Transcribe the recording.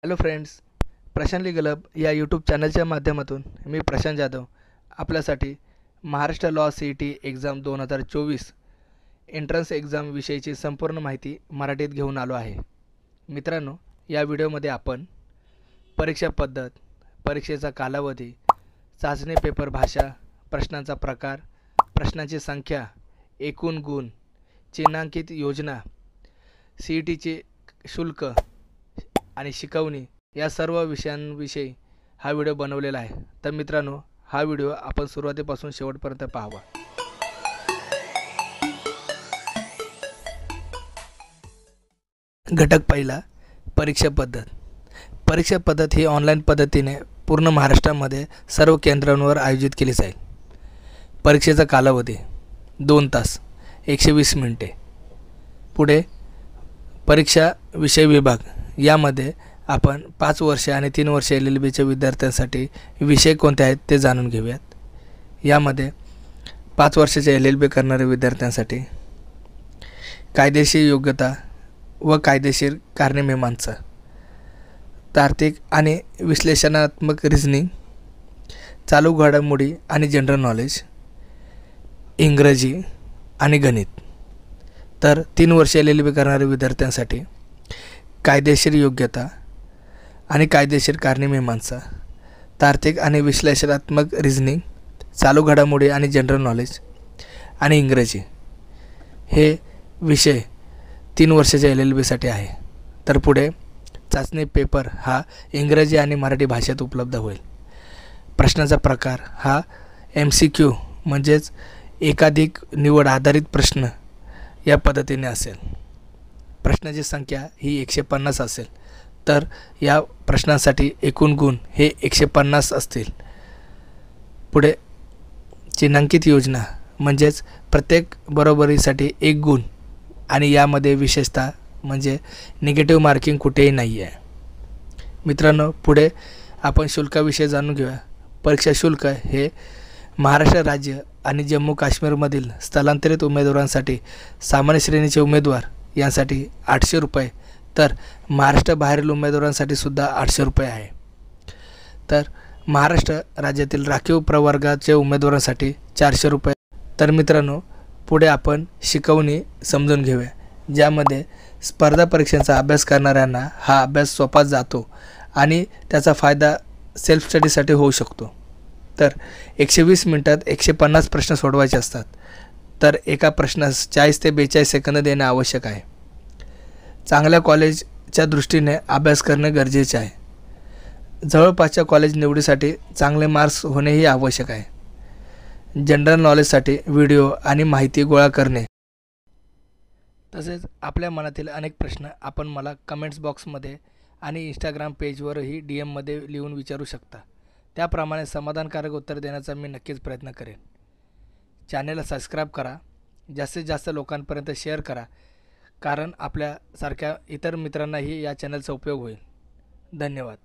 Hello friends, Prashant गलब या YouTube चॅनलच्या माध्यमातून मी प्रशांत जाधव आपल्यासाठी Maharashtra law CET exam 2024 entrance exam विषयीची संपूर्ण माहिती मराठीत घेऊन आलो आहे। मित्रांनो, या व्हिडिओमध्ये आपण परीक्षा पद्धत, परीक्षेचा कालावधी, चाचणी पेपर भाषा, प्रश्नांचा प्रकार, प्रश्नांची संख्या, एकूण गुण, चिन्हांकित योजना, CETचे शुल्क आणि शिकवणी या सर्व विषयांविषयी हा व्हिडिओ बनवलेला आहे। तर मित्रांनो, हा व्हिडिओ आपण सुरुवातीपासून शेवटपर्यंत पाहावा। घटक पहिला, परीक्षा पद्धत। परीक्षा पद्धत ही ऑनलाईन पद्धतीने पूर्ण महाराष्ट्रामध्ये सर्व केंद्रांवर आयोजित केली जाईल। परीक्षेचा कालावधी 2 तास 120 मिनिटे। पुढे परीक्षा विषय विभाग, यामध्ये आपण 5 वर्षे आणि 3 वर्षे LLBच्या विद्यार्थ्यांसाठी विषय कोणते आहेत ते जाणून घेऊयात। यामध्ये 5 वर्षाचे LLB करणाऱ्या विद्यार्थ्यांसाठी कायदेशीर योग्यता व कायदेशीर कारणे-मीमांसा, तार्किक आणि विश्लेषणात्मक रिझनिंग, चालू घडामोडी आणि जनरल नॉलेज, इंग्रजी आणि गणित। तर 3 वर्षे LLB करणाऱ्या विद्यार्थ्यांसाठी कायदेशीर योग्यता आणि कायदेशीर कारणे-मीमांसा, तार्किक आणि विश्लेषणात्मक रिझनिंग, चालू घडामोडी आणि जनरल नॉलेज आणि इंग्रजी हे विषय 3 वर्षाच्या LLBसाठी आहे। तर पुढे चाचणी पेपर हा इंग्रजी आणि मराठी भाषेत उपलब्ध होईल। प्रश्नाचा प्रकार हा MCQ म्हणजेच एकाधिक निवड आधारित प्रश्न या पद्धतीने असेल। प्रश्नाची संख्या ही 150 असेल, तर या प्रश्नांसाठी एकूण गुण हे 150 असतील। पुढे चिन्हांकित योजना म्हणजेच प्रत्येक बरोबरीसाठी 1 गुण आणि यामध्ये विशेषतः म्हणजे निगेटिव्ह मार्किंग कुठेही नाही आहे। मित्रांनो, पुढे आपण शुल्काविषयी जाणून घेऊया। परीक्षा शुल्क हे महाराष्ट्र राज्य आणि जम्मू काश्मीरमधील स्थलांतरित उमेदवारांसाठी सामान्य श्रेणीचे उमेदवार यांसाठी 800 रुपये, तर महाराष्ट्र बाहेरील उमेदवारांसाठी सुद्धा 800 रुपये आहे। तर महाराष्ट्र राज्यातील राखीव प्रवर्गाचे उमेदवारांसाठी 400 रुपये। तर मित्रांनो, पुढे आपण शिकवणी समजून घेऊया, ज्यामध्ये स्पर्धा परीक्षांचा अभ्यास करणाऱ्यांना हा अभ्यास सोपा जातो आणि त्याचा फायदा सेल्फ स्टडीसाठी होऊ शकतो। तर 120 मिनिटात 150 प्रश्न सोडवायचे असतात, तर एका प्रश्नास 40 ते 42 सेकंद देणे आवश्यक आहे। चांगल्या कॉलेजच्या दृष्टीने अभ्यास करणे गरजेचे आहे। जवळपासच्या कॉलेज निवडीसाठी चांगले मार्क्स होणेही आवश्यक आहे। जनरल नॉलेजसाठी व्हिडिओ आणि माहिती गोळा करणे, तसेच आपल्या मनातील अनेक प्रश्न आपण मला कमेंट्स बॉक्समध्ये आणि इंस्टाग्राम पेजवरही DM मध्ये लिहून विचारू शकता। त्याप्रमाणे समाधानकारक उत्तर देण्याचा मी नक्कीच प्रयत्न करेन। चॅनेलला सबस्क्राईब करा, जास्तीत जास्त लोकांपर्यंत शेअर करा, कारण आपल्यासारख्या इतर मित्रांनाही या चॅनलचा उपयोग होईल। धन्यवाद।